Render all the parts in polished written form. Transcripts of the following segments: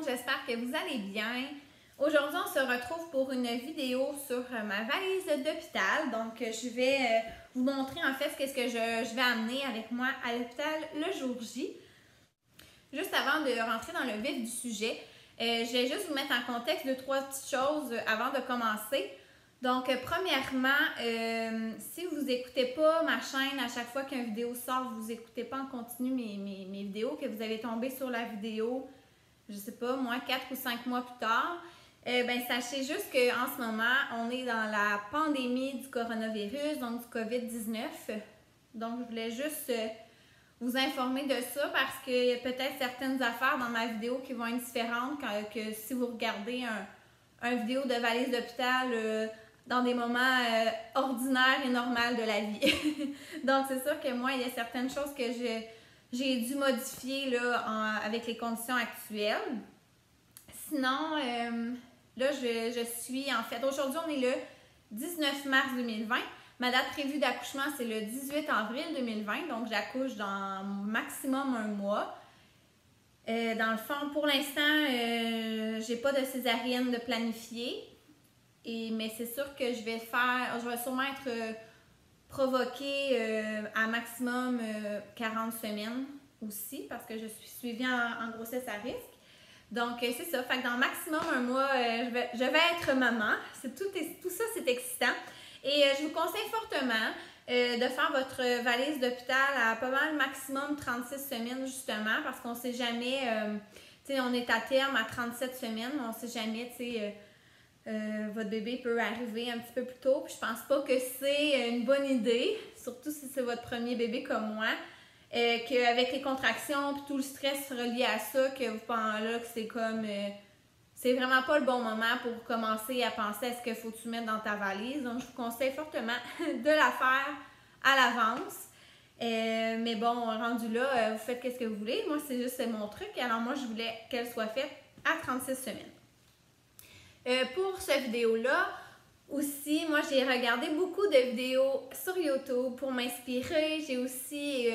monde, j'espère que vous allez bien. Aujourd'hui, on se retrouve pour une vidéo sur ma valise d'hôpital. Donc, je vais vous montrer en fait ce que je vais amener avec moi à l'hôpital le jour J. Juste avant de rentrer dans le vif du sujet, je vais juste vous mettre en contexte 2-3 petites choses avant de commencer. Donc, premièrement, si vous n'écoutez pas ma chaîne à chaque fois qu'une vidéo sort, vous n'écoutez pas en continu mes vidéos, que vous avez tombé sur la vidéo, je sais pas, moi, 4 ou 5 mois plus tard, sachez juste qu'en ce moment, on est dans la pandémie du coronavirus, donc du COVID-19. Donc, je voulais juste vous informer de ça parce qu'il y a peut-être certaines affaires dans ma vidéo qui vont être différentes que si vous regardez un vidéo de valise d'hôpital dans des moments ordinaires et normaux de la vie. Donc, c'est sûr que moi, il y a certaines choses que j'ai dû modifier là, avec les conditions actuelles. Sinon, là, je suis en fait, aujourd'hui, on est le 19 mars 2020. Ma date prévue d'accouchement, c'est le 18 avril 2020. Donc, j'accouche dans maximum un mois. Dans le fond, pour l'instant, j'ai pas de césarienne de planifiée. Mais c'est sûr que je vais sûrement être provoquée à maximum 40 semaines aussi parce que je suis suivie en grossesse à risque. Donc, c'est ça. Fait que dans maximum un mois, je vais être maman. Tout ça, c'est excitant. Et je vous conseille fortement de faire votre valise d'hôpital à pas mal maximum 36 semaines justement parce qu'on ne sait jamais, tu sais, on est à terme à 37 semaines, mais on ne sait jamais, tu sais, votre bébé peut arriver un petit peu plus tôt. Puis je pense pas que c'est une bonne idée, surtout si c'est votre premier bébé comme moi, qu'avec les contractions et tout le stress relié à ça, que vous pensez là que c'est comme... c'est vraiment pas le bon moment pour commencer à penser à ce qu'il faut que tu mettes dans ta valise. Donc, je vous conseille fortement de la faire à l'avance. Mais bon, rendu là, vous faites ce que vous voulez. Moi, c'est mon truc. Alors, moi, je voulais qu'elle soit faite à 36 semaines. Pour cette vidéo-là, aussi, moi, j'ai regardé beaucoup de vidéos sur YouTube pour m'inspirer. J'ai aussi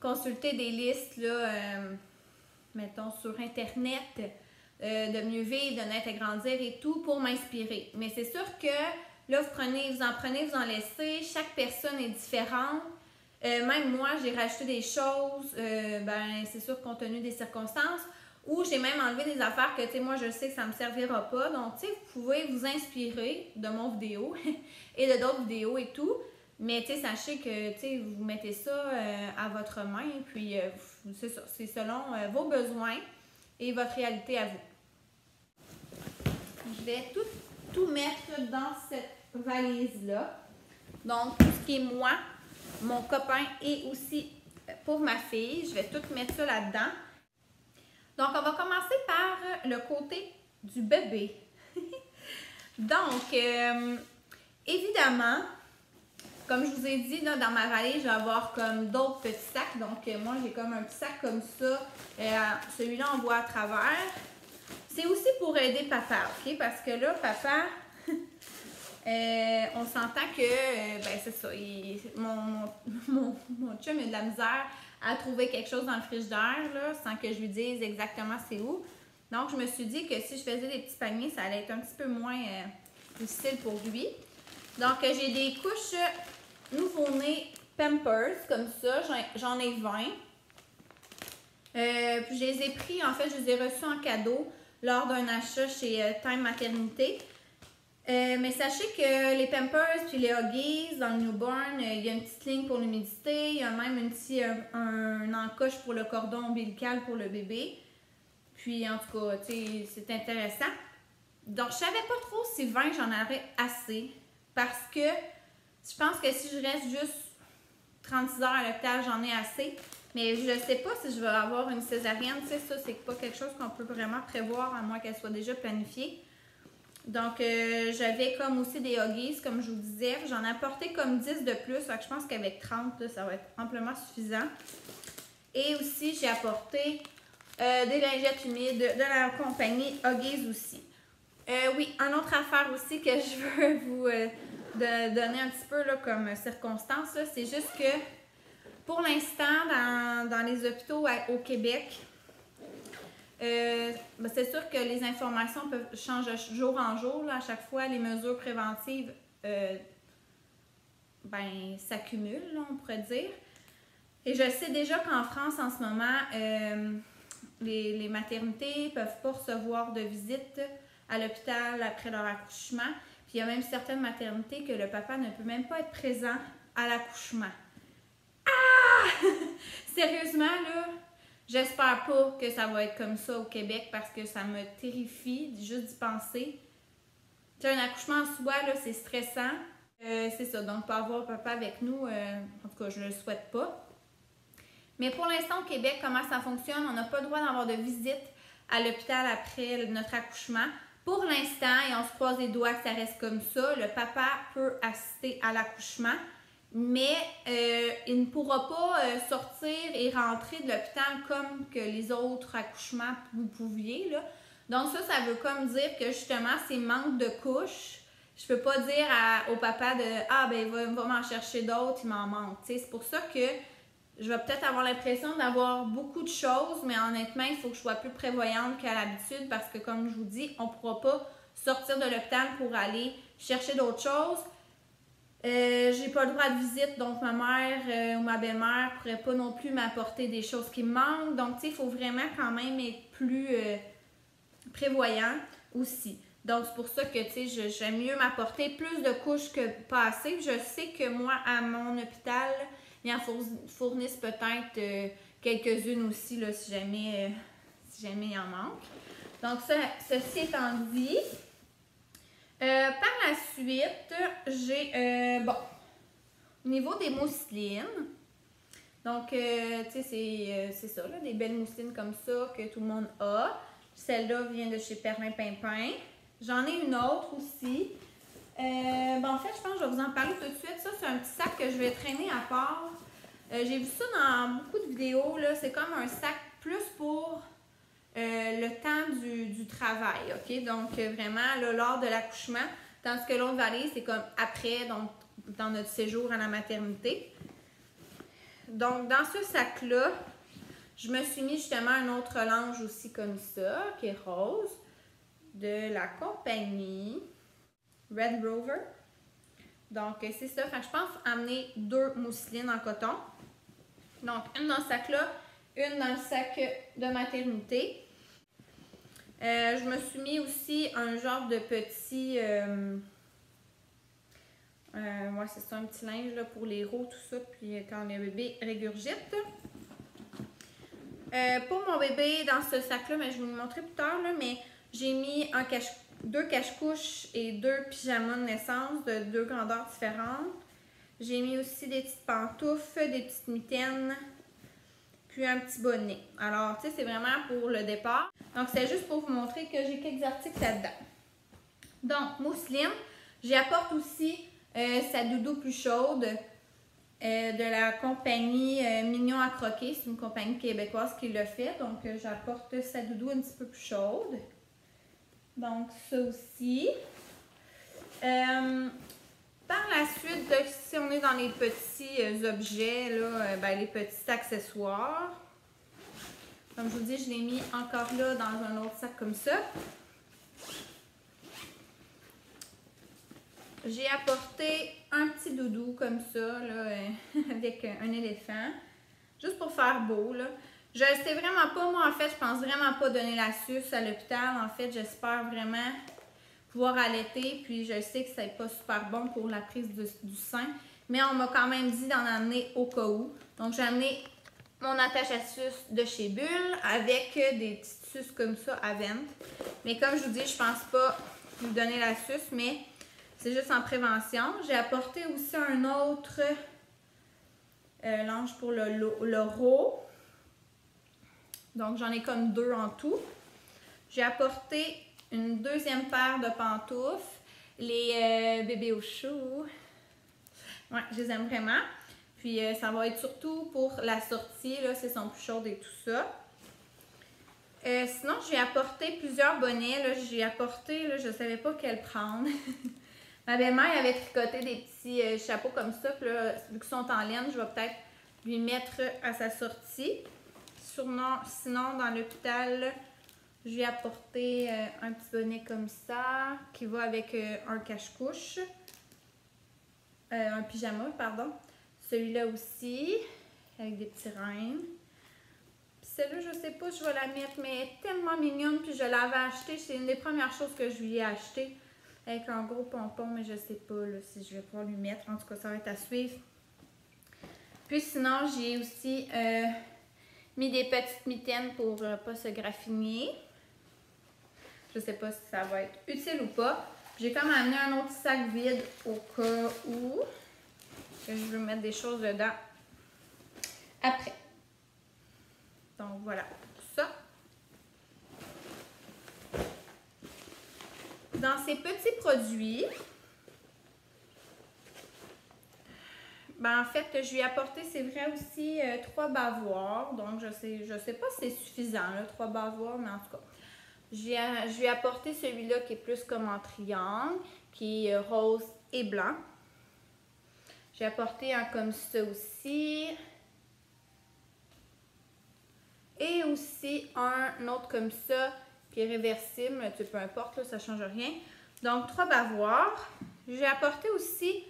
consulté des listes, là, mettons, sur Internet, de mieux vivre, de naître et grandir et tout pour m'inspirer. Mais c'est sûr que là, vous en prenez, vous en laissez. Chaque personne est différente. Même moi, j'ai rajouté des choses, c'est sûr, compte tenu des circonstances. Ou j'ai même enlevé des affaires que, tu sais, moi, je sais que ça ne me servira pas. Donc, tu sais, vous pouvez vous inspirer de mon vidéo et de d'autres vidéos et tout. Mais, tu sais, sachez que, tu sais, vous mettez ça à votre main. Puis, c'est ça, c'est selon vos besoins et votre réalité à vous. Je vais tout mettre dans cette valise-là. Donc, tout ce qui est moi, mon copain et aussi pour ma fille, je vais tout mettre ça là-dedans. Donc, on va commencer par le côté du bébé. Donc, évidemment, comme je vous ai dit, là, dans ma valise, je vais avoir comme d'autres petits sacs. Donc, moi, j'ai comme un petit sac comme ça. Celui-là, on voit à travers. C'est aussi pour aider papa, OK? Parce que là, papa, on s'entend que, c'est ça, mon chum a de la misère à trouver quelque chose dans le frigidaire, là, sans que je lui dise exactement c'est où. Donc, je me suis dit que si je faisais des petits paniers, ça allait être un petit peu moins difficile pour lui. Donc, j'ai des couches nouveau-né Pampers, comme ça. J'en ai 20. Puis, je les ai pris, en fait, je les ai reçus en cadeau lors d'un achat chez Time Maternité. Mais sachez que les Pampers puis les Huggies, dans le newborn, il y a une petite ligne pour l'humidité, il y a même un encoche pour le cordon ombilical pour le bébé. Puis en tout cas, tu sais, c'est intéressant. Donc, je savais pas trop si 20 j'en aurais assez parce que je pense que si je reste juste 36 heures à l'hôpital, j'en ai assez. Mais je ne sais pas si je vais avoir une césarienne. Tu sais, ça, c'est pas quelque chose qu'on peut vraiment prévoir à moins qu'elle soit déjà planifiée. Donc, j'avais comme aussi des Huggies, comme je vous disais. J'en ai apporté comme 10 de plus. Fait que je pense qu'avec 30, là, ça va être amplement suffisant. Et aussi, j'ai apporté des lingettes humides de la compagnie Huggies aussi. Oui, une autre affaire aussi que je veux vous donner un petit peu là, comme circonstance, c'est juste que pour l'instant, dans les hôpitaux au Québec, Ben, c'est sûr que les informations peuvent changer jour en jour. Là. À chaque fois, les mesures préventives ben, s'accumulent, on pourrait dire. Et je sais déjà qu'en France, en ce moment, les maternités ne peuvent pas recevoir de visite à l'hôpital après leur accouchement. Puis il y a même certaines maternités que le papa ne peut même pas être présent à l'accouchement. Ah! Sérieusement, là, j'espère pas que ça va être comme ça au Québec parce que ça me terrifie juste d'y penser. Tu sais, un accouchement en soi, là, c'est stressant. C'est ça, donc pas avoir papa avec nous, en tout cas, je ne le souhaite pas. Mais pour l'instant, au Québec, comment ça fonctionne? On n'a pas le droit d'avoir de visite à l'hôpital après notre accouchement. Pour l'instant, et on se croise les doigts que ça reste comme ça, le papa peut assister à l'accouchement, mais il ne pourra pas sortir et rentrer de l'hôpital comme que les autres accouchements vous pouviez, là. Donc ça veut comme dire que justement, c'est manque de couches. Je peux pas dire au papa de « Ah, ben, il va m'en chercher d'autres, il m'en manque. » C'est pour ça que je vais peut-être avoir l'impression d'avoir beaucoup de choses, mais honnêtement, il faut que je sois plus prévoyante qu'à l'habitude parce que, comme je vous dis, on ne pourra pas sortir de l'hôpital pour aller chercher d'autres choses. J'ai pas le droit de visite, donc ma mère ou ma belle-mère ne pourrait pas non plus m'apporter des choses qui me manquent. Donc, tu sais, il faut vraiment quand même être plus prévoyant aussi. Donc, c'est pour ça que, tu sais, j'aime mieux m'apporter plus de couches que pas assez. Je sais que moi, à mon hôpital, ils en fournissent peut-être quelques-unes aussi, là, si jamais il en manque. Donc, ceci étant dit, par la suite, j'ai, bon, au niveau des mousselines, donc, tu sais, c'est ça, là, des belles mousselines comme ça que tout le monde a. Celle-là vient de chez Perlin Pimpin. J'en ai une autre aussi. Ben, en fait, je pense que je vais vous en parler tout de suite. Ça, c'est un petit sac que je vais traîner à part. J'ai vu ça dans beaucoup de vidéos. C'est comme un sac plus pour le temps du travail. OK? Donc, vraiment, là, lors de l'accouchement. Tandis que l'autre valise, c'est comme après, donc dans notre séjour à la maternité. Donc, dans ce sac-là, je me suis mis justement un autre linge aussi comme ça, qui est rose, de la compagnie Red Rover. Donc, c'est ça. Fait que je pense amener 2 mousselines en coton. Donc, une dans ce sac-là, une dans le sac de maternité. Je me suis mis aussi un genre de petit... ouais, c'est ça, un petit linge là, pour les rots, tout ça, puis quand le bébé régurgite. Pour mon bébé, dans ce sac-là, je vais vous le montrer plus tard, là, mais j'ai mis 2 cache-couches et 2 pyjamas de naissance de 2 grandeurs différentes. J'ai mis aussi des petites pantoufles, des petites mitaines, puis un petit bonnet. Alors, tu sais, c'est vraiment pour le départ. Donc, c'est juste pour vous montrer que j'ai quelques articles là-dedans. Donc, mousseline. J'y apporte aussi sa doudou plus chaude de la compagnie Mignon à croquer. C'est une compagnie québécoise qui l'a fait. Donc, j'apporte sa doudou un petit peu plus chaude. Donc, ça aussi. Par la suite, si on est dans les petits objets, là, ben, les petits accessoires, comme je vous dis, je l'ai mis encore là dans un autre sac comme ça. J'ai apporté un petit doudou comme ça, là, avec un éléphant, juste pour faire beau, là. Je ne sais vraiment pas, moi, en fait, je pense vraiment pas donner la suce à l'hôpital. En fait, j'espère vraiment pouvoir allaiter, puis je sais que c'est pas super bon pour la prise du sein, mais on m'a quand même dit d'en amener au cas où. Donc, j'ai amené mon attache à suce de chez Bulle avec des petites suces comme ça à Vent. Mais comme je vous dis, je pense pas vous donner la suce, mais c'est juste en prévention. J'ai apporté aussi un autre linge pour le RO. Donc, j'en ai comme 2 en tout. J'ai apporté une deuxième paire de pantoufles. Les bébés au chou. Ouais, je les aime vraiment. Puis, ça va être surtout pour la sortie. Là, c'est son plus chaude et tout ça. Sinon, j'ai apporté plusieurs bonnets. J'ai apporté, là, je ne savais pas quel prendre. Ma belle-mère avait tricoté des petits chapeaux comme ça. Puis là, vu qu'ils sont en laine, je vais peut-être lui mettre à sa sortie. Sinon, dans l'hôpital, Je lui ai apporté un petit bonnet comme ça, qui va avec un cache-couche. Un pyjama, pardon. Celui-là aussi, avec des petits reins. Puis celle-là, je sais pas, je vais la mettre, mais elle est tellement mignonne. Puis je l'avais achetée, c'est une des premières choses que je lui ai achetées. Avec un gros pompon, mais je sais pas là, si je vais pouvoir lui mettre. En tout cas, ça va être à suivre. Puis sinon, j'ai aussi mis des petites mitaines pour pas se graffiner. Je sais pas si ça va être utile ou pas. J'ai comme amené un autre sac vide au cas où que je veux mettre des choses dedans après. Donc voilà pour ça. Dans ces petits produits, ben en fait, je lui ai apporté, c'est vrai aussi, 3 bavoirs. Donc je sais pas si c'est suffisant, là, 3 bavoirs, mais en tout cas. Je lui ai apporté celui-là qui est plus comme en triangle, qui est rose et blanc. J'ai apporté un comme ça aussi. Et aussi un autre comme ça, qui est réversible, peu importe, là, ça ne change rien. Donc 3 bavoirs. J'ai apporté aussi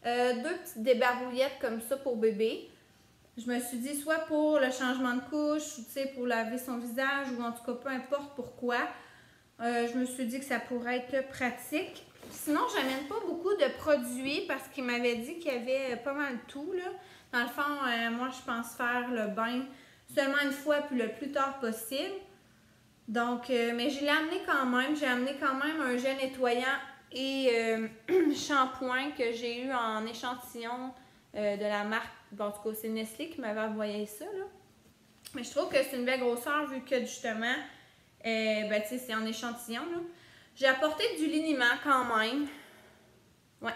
2 petites débarbouillettes comme ça pour bébé. Je me suis dit soit pour le changement de couche, ou pour laver son visage, ou en tout cas peu importe pourquoi. Je me suis dit que ça pourrait être pratique. Sinon, j'amène pas beaucoup de produits parce qu'il m'avait dit qu'il y avait pas mal de tout, là. Dans le fond, moi, je pense faire le bain seulement une fois puis le plus tard possible. Donc, mais je l'ai amené quand même. J'ai amené quand même un gel nettoyant et shampoing que j'ai eu en échantillon de la marque. Bon, en tout cas, c'est Nestlé qui m'avait envoyé ça, là. Mais je trouve que c'est une belle grosseur vu que justement, ben, tu sais, c'est en échantillon, là. J'ai apporté du liniment quand même. Ouais,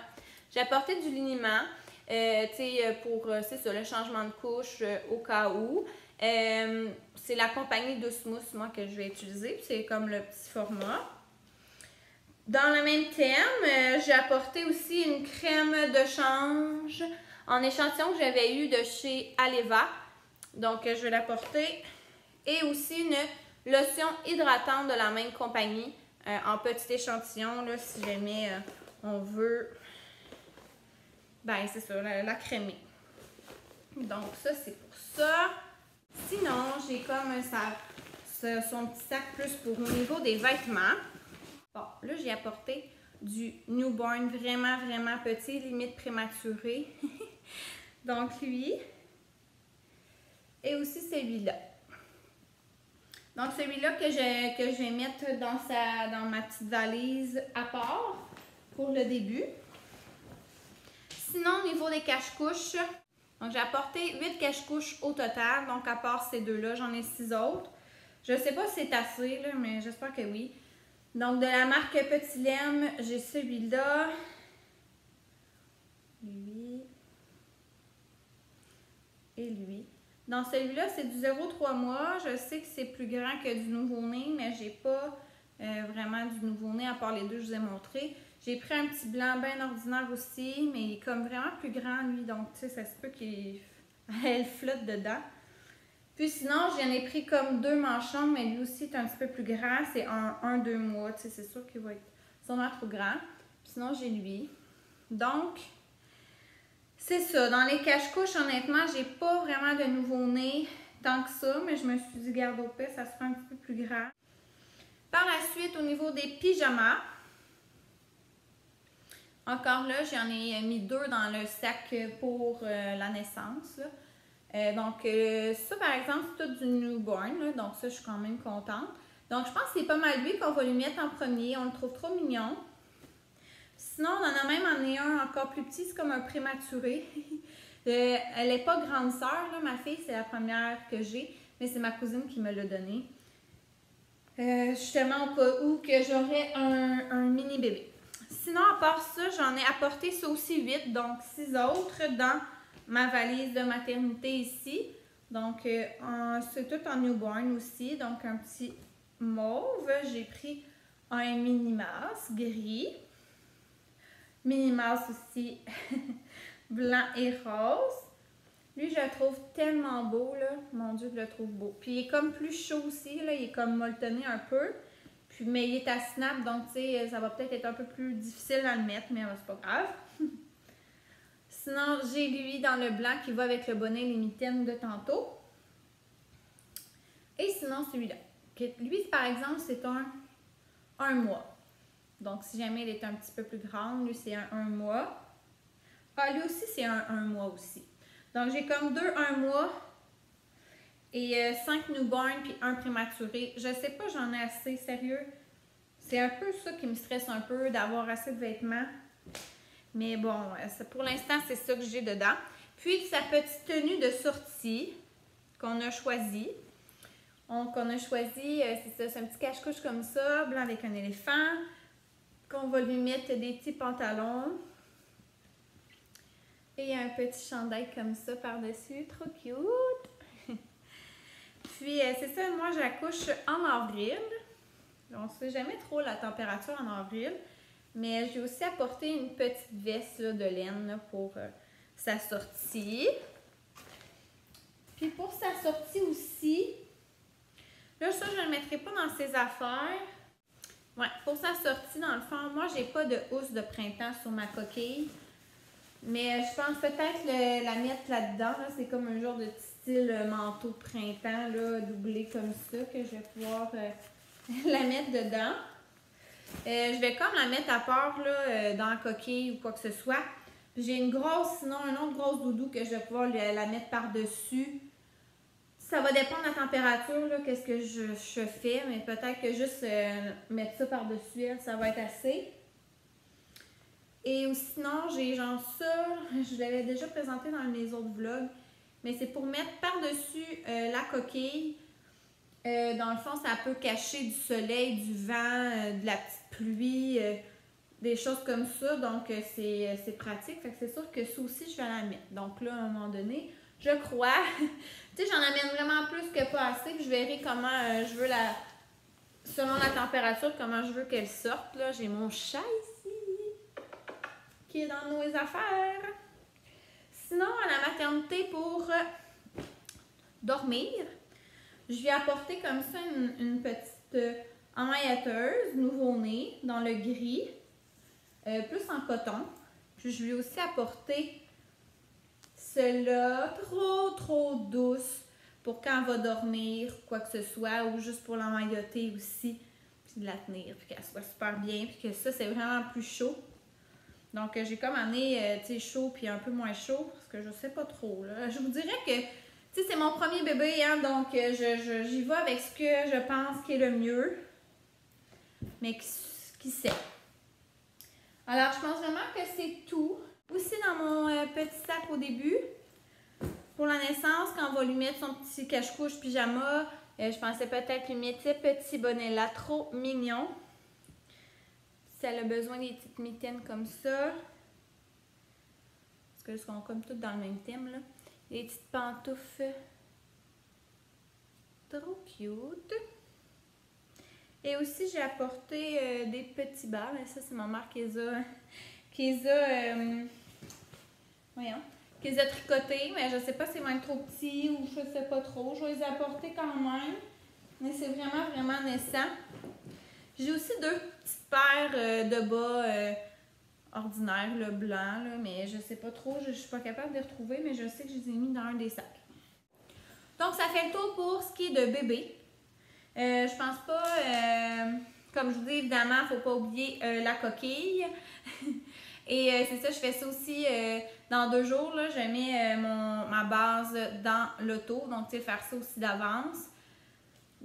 j'ai apporté du liniment, tu sais, pour, c'est ça, le changement de couche au cas où. C'est la compagnie d'Osmousse, moi, que je vais utiliser. C'est comme le petit format. Dans le même thème, j'ai apporté aussi une crème de change en échantillon que j'avais eu de chez Aleva. Donc, je vais l'apporter. Et aussi une lotion hydratante de la même compagnie en petit échantillon, là, si jamais on veut, ben c'est ça, la crémer. Donc, ça, c'est pour ça. Sinon, j'ai comme son petit sac plus pour au niveau des vêtements. Bon, là, j'ai apporté du newborn vraiment, vraiment petit, limite prématuré. Donc, lui. Et aussi celui-là. Donc, celui-là que je vais mettre dans ma petite valise à part pour le début. Sinon, au niveau des cache-couches, donc j'ai apporté 8 cache-couches au total. Donc, à part ces deux-là, j'en ai 6 autres. Je ne sais pas si c'est assez, là, mais j'espère que oui. Donc, de la marque Petit Lem, j'ai celui-là. Lui. Et lui. Dans celui-là, c'est du 0,3 mois. Je sais que c'est plus grand que du nouveau-né, mais j'ai pas vraiment du nouveau-né, à part les deux que je vous ai montrés. J'ai pris un petit blanc bien ordinaire aussi, mais il est comme vraiment plus grand, lui. Donc, tu sais, ça se peut qu'il flotte dedans. Puis sinon, j'en ai pris comme 2 manchons, mais lui aussi est un petit peu plus grand. C'est un 1-2 mois. Tu sais, c'est sûr qu'il va être sûrement trop grand. Puis sinon, j'ai lui. Donc, c'est ça. Dans les cache-couches, honnêtement, j'ai pas vraiment de nouveau-né tant que ça, mais je me suis dit, garde au pire, ça sera un petit peu plus grand. Par la suite, au niveau des pyjamas, encore là, j'en ai mis 2 dans le sac pour la naissance. Donc, ça, par exemple, c'est tout du newborn, là, donc ça, je suis quand même contente. Donc, je pense que c'est pas mal lui qu'on va lui mettre en premier. On le trouve trop mignon. Sinon, on en a même emmené un encore plus petit, c'est comme un prématuré. Elle n'est pas grande sœur, là, ma fille, c'est la première que j'ai, mais c'est ma cousine qui me l'a donné. Justement, au cas où que j'aurais un mini bébé. Sinon, à part ça, j'en ai apporté ça aussi 8, donc 6 autres dans ma valise de maternité ici. Donc, c'est tout en newborn aussi, donc un petit mauve. J'ai pris un mini masque gris. Mini mouse aussi blanc et rose. Lui, je le trouve tellement beau, là. Mon Dieu, je le trouve beau. Puis, il est comme plus chaud aussi, là. Il est comme molletonné un peu. Puis, mais il est à snap, donc, tu sais, ça va peut-être être un peu plus difficile à le mettre, mais c'est pas grave. Sinon, j'ai lui dans le blanc qui va avec le bonnet et les mitaines de tantôt. Et sinon, celui-là. Lui, par exemple, c'est un mois. Donc, si jamais il est un petit peu plus grand, lui, c'est un mois. Ah, lui aussi, c'est un mois aussi. Donc, j'ai comme 2 1 mois et 5 newborns puis 1 prématuré. Je sais pas, j'en ai assez, sérieux. C'est un peu ça qui me stresse un peu, d'avoir assez de vêtements. Mais bon, pour l'instant, c'est ça que j'ai dedans. Puis, sa petite tenue de sortie qu'on a choisie. Donc, on a choisi, c'est ça, c'est un petit cache-couche comme ça, blanc avec un éléphant. Qu'on va lui mettre des petits pantalons. Et un petit chandail comme ça par-dessus. Trop cute! Puis, c'est ça, moi, j'accouche en avril. On ne sait jamais trop la température en avril. Mais j'ai aussi apporté une petite veste là, de laine là, pour sa sortie. Puis, pour sa sortie aussi, là, ça, je ne le mettrai pas dans ses affaires. Ouais, pour sa sortie, dans le fond, moi, j'ai pas de housse de printemps sur ma coquille. Mais je pense peut-être la mettre là-dedans. Là. C'est comme un genre de petit style manteau de printemps, là, doublé comme ça, que je vais pouvoir la mettre dedans. Je vais comme la mettre à part là, dans la coquille ou quoi que ce soit. J'ai une grosse, sinon une autre grosse doudou que je vais pouvoir la mettre par-dessus. Ça va dépendre de la température, qu'est-ce que je fais, mais peut-être que juste mettre ça par-dessus, ça va être assez. Et sinon, j'ai genre ça, je l'avais déjà présenté dans mes autres vlogs, mais c'est pour mettre par-dessus la coquille. Dans le fond, ça peut cacher du soleil, du vent, de la petite pluie, des choses comme ça. Donc, c'est pratique. Fait que c'est sûr que ça aussi, je vais la mettre. Donc là, à un moment donné, je crois. Tu sais, j'en amène vraiment plus que pas assez. Puis je verrai comment je veux selon la température, comment je veux qu'elle sorte. Là, j'ai mon chat ici qui est dans nos affaires. Sinon, à la maternité, pour dormir, je lui ai apporté comme ça une petite emmailleteuse nouveau-né dans le gris, plus en coton. Puis je lui ai aussi apporté celle-là, trop douce pour quand elle va dormir, quoi que ce soit, ou juste pour l'emmailloter aussi, puis de la tenir, puis qu'elle soit super bien, puis que ça, c'est vraiment plus chaud. Donc, j'ai comme amené, tu sais, chaud puis un peu moins chaud, parce que je sais pas trop, là. Je vous dirais que, tu sais, c'est mon premier bébé, hein, donc j'y vais avec ce que je pense qui est le mieux. Mais qui sait. Alors, je pense vraiment que c'est tout. Aussi, dans mon petit sac au début, pour la naissance, quand on va lui mettre son petit cache-couche pyjama, je pensais peut-être lui mettre ce petit bonnet là, trop mignon. Si elle a besoin des petites mitaines comme ça. Parce que elles sont comme toutes dans le même thème, là. Des petites pantoufles. Trop cute. Et aussi, j'ai apporté des petits bas. Ça, c'est ma mère qui les a tricotés. Mais je sais pas si c'est même trop petit ou je sais pas trop. Je vais les apporter quand même. Mais c'est vraiment naissant. J'ai aussi 2 petites paires de bas ordinaires, là, blancs, là, mais je sais pas trop, je suis pas capable de les retrouver, mais je sais que je les ai mis dans un des sacs. Donc, ça fait le tour pour ce qui est de bébé. Je pense pas, comme je vous dis, évidemment, il ne faut pas oublier la coquille. Et c'est ça, je fais ça aussi dans 2 jours, là, je mets ma base dans l'auto, donc tu sais, faire ça aussi d'avance.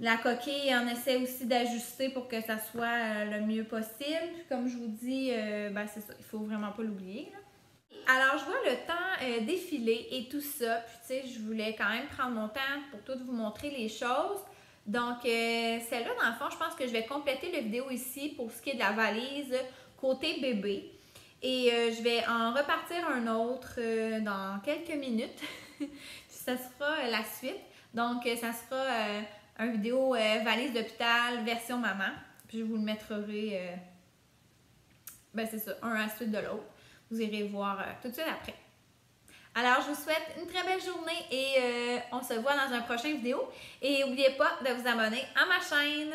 La coquille, on essaie aussi d'ajuster pour que ça soit le mieux possible. Puis comme je vous dis, ben c'est ça, il faut vraiment pas l'oublier. Alors, je vois le temps défiler et tout ça. Puis tu sais, je voulais quand même prendre mon temps pour tout vous montrer les choses. Donc, celle-là, dans le fond, je pense que je vais compléter la vidéo ici pour ce qui est de la valise côté bébé. Et je vais en repartir un autre dans quelques minutes. Puis ça sera la suite. Donc, ça sera une vidéo valise d'hôpital version maman. Puis je vous le mettrai, ben c'est ça, un à la suite de l'autre. Vous irez voir tout de suite après. Alors, je vous souhaite une très belle journée et on se voit dans un prochain vidéo. Et n'oubliez pas de vous abonner à ma chaîne.